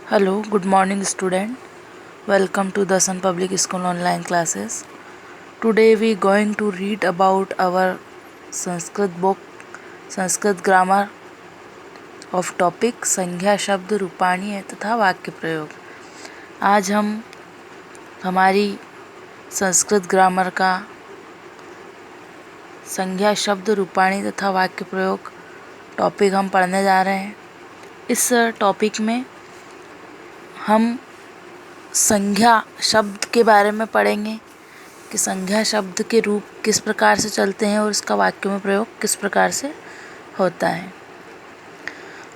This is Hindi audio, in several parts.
Hello, good morning student. Welcome to Dasan Public School online classes. Today we going to read about our Sanskrit book, Sanskrit grammar of topic संज्ञा शब्द रूपाणी तथा वाक्य प्रयोग। आज हम हमारी संस्कृत ग्रामर का संज्ञा शब्द रूपाणी तथा वाक्य प्रयोग टॉपिक हम पढ़ने जा रहे हैं। इस टॉपिक में हम संज्ञा शब्द के बारे में पढ़ेंगे कि संज्ञा शब्द के रूप किस प्रकार से चलते हैं और इसका वाक्य में प्रयोग किस प्रकार से होता है।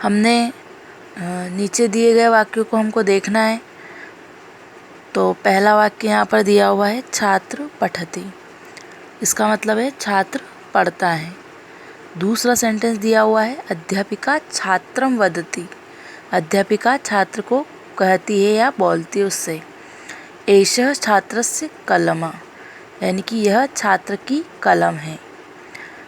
हमने नीचे दिए गए वाक्यों को हमको देखना है। तो पहला वाक्य यहाँ पर दिया हुआ है छात्र पठति, इसका मतलब है छात्र पढ़ता है। दूसरा सेंटेंस दिया हुआ है अध्यापिका छात्रम वदति, अध्यापिका छात्र को कहती है या बोलती है उससे। एषः छात्रस्य कलम, यानी कि यह छात्र की कलम है।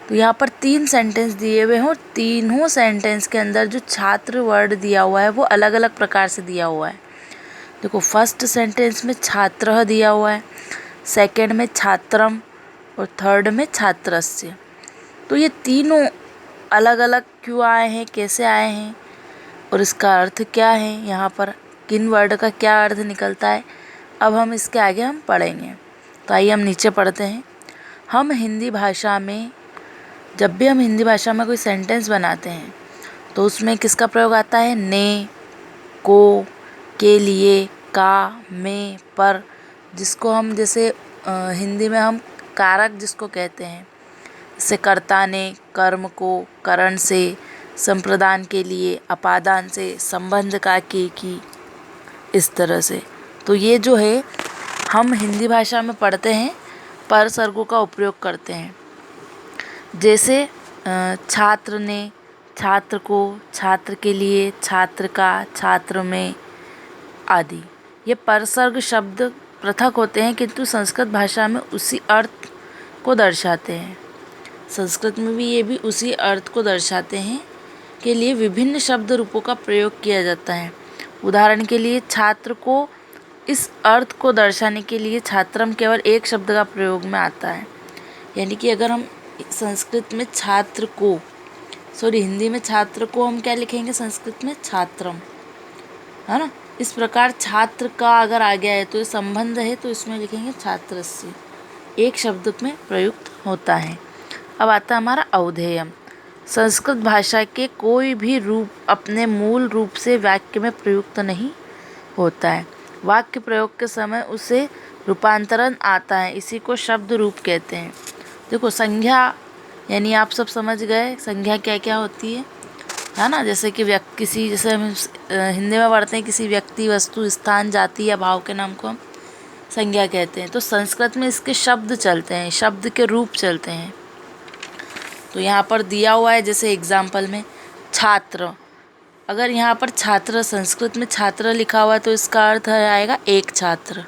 तो यहाँ पर 3 सेंटेंस दिए हुए हैं और तीनों सेंटेंस के अंदर जो छात्र वर्ड दिया हुआ है वो अलग अलग प्रकार से दिया हुआ है। देखो, फर्स्ट सेंटेंस में छात्रः दिया हुआ है, सेकंड में छात्रम और थर्ड में छात्रस्य। तो ये तीनों अलग अलग क्यों आए हैं, कैसे आए हैं और इसका अर्थ क्या है, यहाँ पर किन वर्ड का क्या अर्थ निकलता है, अब हम इसके आगे हम पढ़ेंगे। तो आइए हम नीचे पढ़ते हैं। हम हिंदी भाषा में, जब भी हम हिंदी भाषा में कोई सेंटेंस बनाते हैं तो उसमें किसका प्रयोग आता है, ने, को, के लिए, का, में, पर, जिसको हम जैसे हिंदी में हम कारक जिसको कहते हैं, जैसे कर्ता ने, कर्म को, करण से, संप्रदान के लिए, अपादान से, संबंध का के की, इस तरह से। तो ये जो है हम हिंदी भाषा में पढ़ते हैं, पर सर्गों का उपयोग करते हैं। जैसे छात्र ने, छात्र को, छात्र के लिए, छात्र का, छात्र में आदि। ये परसर्ग शब्द पृथक होते हैं किंतु संस्कृत भाषा में उसी अर्थ को दर्शाते हैं। संस्कृत में भी ये भी उसी अर्थ को दर्शाते हैं के लिए विभिन्न शब्द रूपों का प्रयोग किया जाता है। उदाहरण के लिए छात्र को इस अर्थ को दर्शाने के लिए छात्रम केवल एक शब्द का प्रयोग में आता है। यानी कि अगर हम संस्कृत में छात्र को, हिंदी में छात्र को हम क्या लिखेंगे, संस्कृत में छात्रम, है ना। इस प्रकार छात्र का अगर आ गया है तो ये संबंध है तो इसमें लिखेंगे छात्रस्य, एक शब्द में प्रयुक्त होता है। अब आता है हमारा अवधेयम। संस्कृत भाषा के कोई भी रूप अपने मूल रूप से वाक्य में प्रयुक्त नहीं होता है। वाक्य प्रयोग के समय उसे रूपांतरण आता है, इसी को शब्द रूप कहते हैं। देखो, संज्ञा यानी आप सब समझ गए संज्ञा क्या क्या होती है ना। जैसे कि किसी, जैसे हम हिंदी में पढ़ते हैं किसी व्यक्ति, वस्तु, स्थान, जाति या भाव के नाम को हम संज्ञा कहते हैं। तो संस्कृत में इसके शब्द चलते हैं, शब्द के रूप चलते हैं। तो यहाँ पर दिया हुआ है जैसे एग्जाम्पल में छात्र, अगर यहाँ पर छात्र संस्कृत में छात्र लिखा हुआ है तो इसका अर्थ आएगा एक छात्र।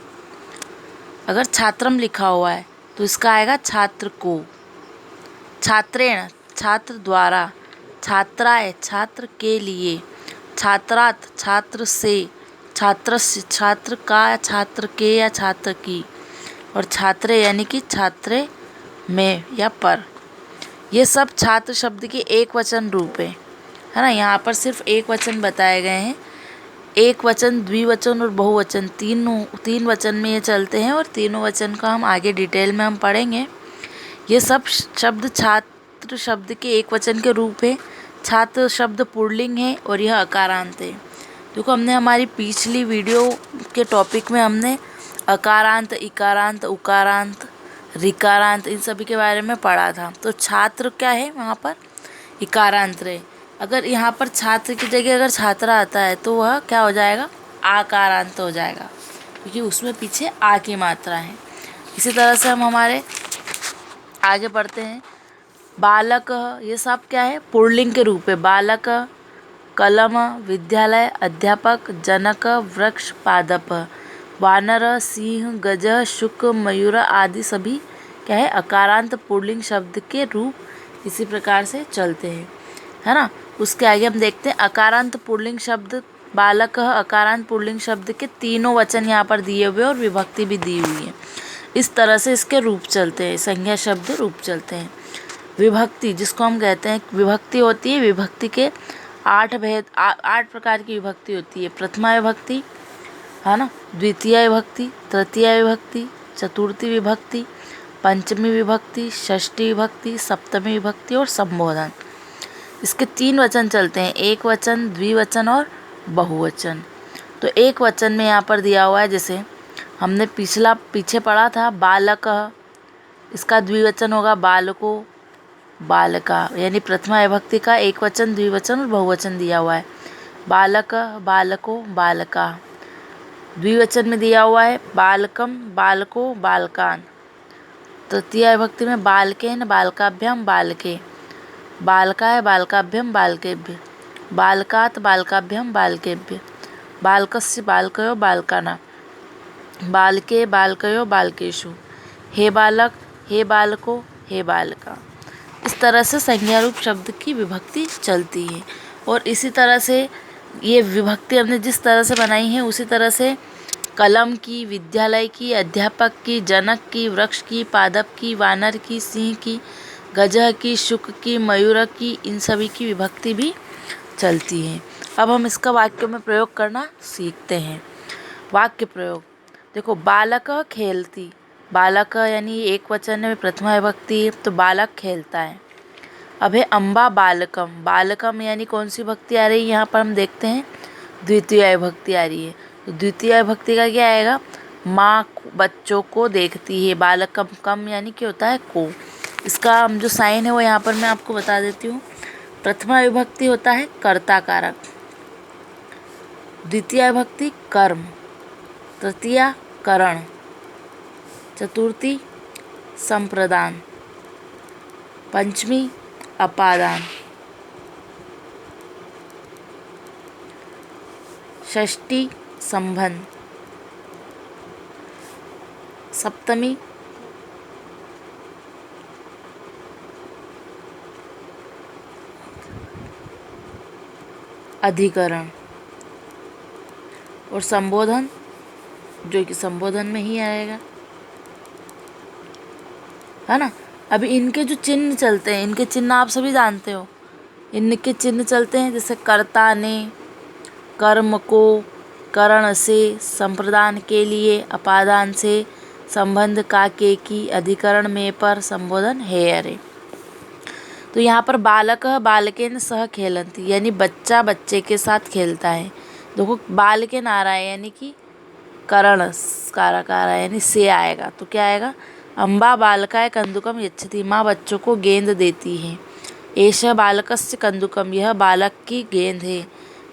अगर छात्रम लिखा हुआ है तो इसका आएगा छात्र को। छात्रेण छात्र द्वारा, छात्राय छात्र के लिए, छात्रात छात्र से, छात्रस्य छात्र का या छात्र के या छात्र की, और छात्रे यानी कि छात्रे में या पर। ये सब छात्र शब्द के एक वचन रूप है ना। यहाँ पर सिर्फ एक वचन बताए गए हैं। एक वचन, द्विवचन और बहुवचन तीन वचन में ये चलते हैं और तीनों वचन का हम आगे डिटेल में हम पढ़ेंगे। ये सब शब्द छात्र शब्द के एक वचन के रूप है। छात्र शब्द पुल्लिंग है और यह अकारांत है। देखो, हमने हमारी पिछली वीडियो के टॉपिक में हमने अकारांत, इकारांत, उकारांत, ऋकारांत इन सभी के बारे में पढ़ा था। तो छात्र क्या है, वहाँ पर इकारांत रहे। अगर यहाँ पर छात्र की जगह अगर छात्रा आता है तो वह क्या हो जाएगा, आकारांत हो जाएगा, क्योंकि उसमें पीछे आ की मात्रा है। इसी तरह से हम हमारे आगे बढ़ते हैं। बालक, ये सब क्या है, पुल्लिंग के रूप है। बालक, कलम, विद्यालय, अध्यापक, जनक, वृक्ष, पादप, वानर, सिंह, गज, शुक, मयूर आदि सभी क्या है, अकारांत पुल्लिंग शब्द के रूप इसी प्रकार से चलते हैं, है ना। उसके आगे हम देखते हैं अकारांत पुल्लिंग शब्द बालकः अकारांत पुल्लिंग शब्द के तीनों वचन यहाँ पर दिए हुए और विभक्ति भी दी हुई है। इस तरह से इसके रूप चलते हैं, संज्ञा शब्द रूप चलते हैं। विभक्ति जिसको हम कहते हैं, विभक्ति होती है, विभक्ति के 8 प्रकार की विभक्ति होती है। प्रथमा विभक्ति है ना, द्वितीय विभक्ति, तृतीय विभक्ति, चतुर्थी विभक्ति, पंचमी विभक्ति, षष्ठी विभक्ति, सप्तमी विभक्ति और संबोधन। इसके 3 वचन चलते हैं, एक वचन, द्विवचन और बहुवचन। तो एक वचन में यहाँ पर दिया हुआ है, जैसे हमने पीछे पढ़ा था बालक, इसका द्विवचन होगा बालको, बालका, यानी प्रथमा विभक्ति का एक वचन, द्विवचन और बहुवचन दिया हुआ है। बालक, बालको, बालका। द्विवचन में दिया हुआ है बालकम, बालको, बालकान। तृतीय विभक्ति में बालकेन, बालकाभ्याम, बालके। बालकाय, बालकाभ्याम, बालकेभ्य। बालकात, बालकाभ्याम, बालकेभ्य। बालकस्य, बालकयो, बालकाना। बालके, बालकयो, बालकेषु। हे बालक, हे बालको, हे बालका। इस तरह से संज्ञा रूप शब्द की विभक्ति चलती है। और इसी तरह से ये विभक्ति हमने जिस तरह से बनाई है उसी तरह से कलम की, विद्यालय की, अध्यापक की, जनक की, वृक्ष की, पादप की, वानर की, सिंह की, गजह की, शुक की, मयूर की, इन सभी की विभक्ति भी चलती है। अब हम इसका वाक्यों में प्रयोग करना सीखते हैं। वाक्य प्रयोग देखो, बालक खेलती। बालक यानी एक वचन में प्रथमा विभक्ति, तो बालक खेलता है। अब है अम्बा बालकम। बालकम यानी कौन सी विभक्ति आ रही है, यहाँ पर हम देखते हैं द्वितीय विभक्ति आ रही है। तो द्वितीय विभक्ति का क्या आएगा, माँ बच्चों को देखती है। बालकम, कम यानी क्या होता है, को। इसका हम जो साइन है वो यहाँ पर मैं आपको बता देती हूँ। प्रथमा विभक्ति होता है कर्ता कारक, द्वितीय विभक्ति कर्म, तृतीया करण, चतुर्थी संप्रदान, पंचमी अपादान, षष्ठी संबंध, सप्तमी अधिकरण और संबोधन जो कि संबोधन में ही आएगा, है ना। अभी इनके जो चिन्ह चलते हैं, इनके चिन्ह आप सभी जानते हो। इनके चिन्ह चलते हैं जैसे कर्ता ने, कर्म को, करण से, संप्रदान के लिए, अपादान से, संबंध का के की, अधिकरण में पर, संबोधन है अरे। तो यहाँ पर बालक बालकेन सह खेलन्ति यानी बच्चा बच्चे के साथ खेलता है। देखो बालकेन आ रहा है यानी कि करण कारक आ रहा है यानी से आएगा, तो क्या आएगा, अम्बा बालकाय कंदुकम यच्छति। माँ बच्चों को गेंद देती है। एष बालकस्य कंदुकम, यह बालक की गेंद है।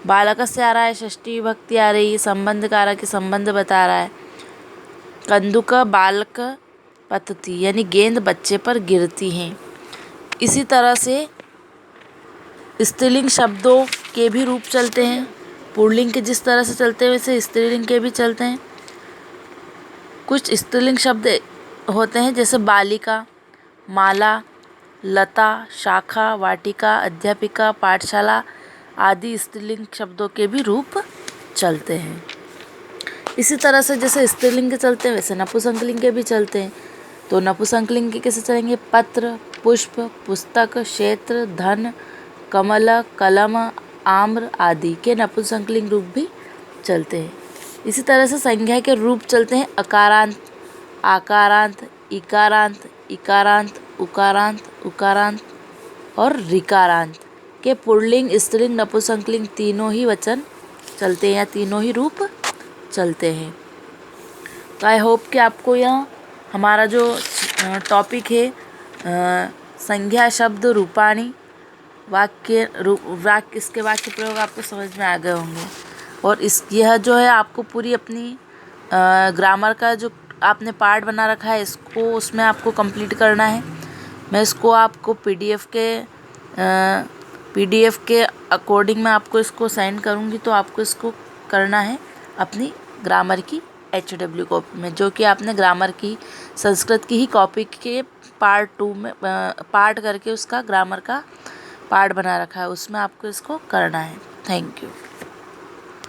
बालकस्य आ रहा है, षष्ठी विभक्ति आ रही है, संबंध कारक संबंध बता रहा है। कंदुक बालक पतति यानी गेंद बच्चे पर गिरती है। इसी तरह से स्त्रीलिंग शब्दों के भी रूप चलते हैं। पुल्लिंग के जिस तरह से चलते हैं वैसे स्त्रीलिंग के भी चलते हैं। कुछ स्त्रीलिंग शब्द होते हैं जैसे बालिका, माला, लता, शाखा, वाटिका, अध्यापिका, पाठशाला आदि स्त्रीलिंग शब्दों के भी रूप चलते हैं। इसी तरह से जैसे स्त्रीलिंग के चलते हैं वैसे नपुंसकलिंग के भी चलते हैं। तो नपुंसकलिंग के कैसे चलेंगे, पत्र, पुष्प, पुस्तक, क्षेत्र, धन, कमल, कलम, आम्र आदि के नपुंसकलिंग रूप भी चलते हैं। इसी तरह से संज्ञा के रूप चलते हैं अकारांत, आकारांत, इकारांत, इकारांत, उकारांत, उकारांत और ऋकारांत के पुल्लिंग, स्त्रीलिंग, नपुंसकलिंग तीनों ही वचन चलते हैं या तीनों ही रूप चलते हैं। तो आई होप कि आपको यह हमारा जो टॉपिक है संज्ञा शब्द रूपाणी वाक्य इसके वाक्य प्रयोग आपको समझ में आ गए होंगे। और यह जो है आपको पूरी अपनी ग्रामर का जो आपने पार्ट बना रखा है इसको उसमें आपको कंप्लीट करना है। मैं इसको आपको पीडीएफ के अकॉर्डिंग मैं आपको इसको सेंड करूँगी, तो आपको इसको करना है अपनी ग्रामर की HW कॉपी में, जो कि आपने ग्रामर की संस्कृत की ही कॉपी के पार्ट 2 में पार्ट करके उसका ग्रामर का पार्ट बना रखा है, उसमें आपको इसको करना है। Thank you.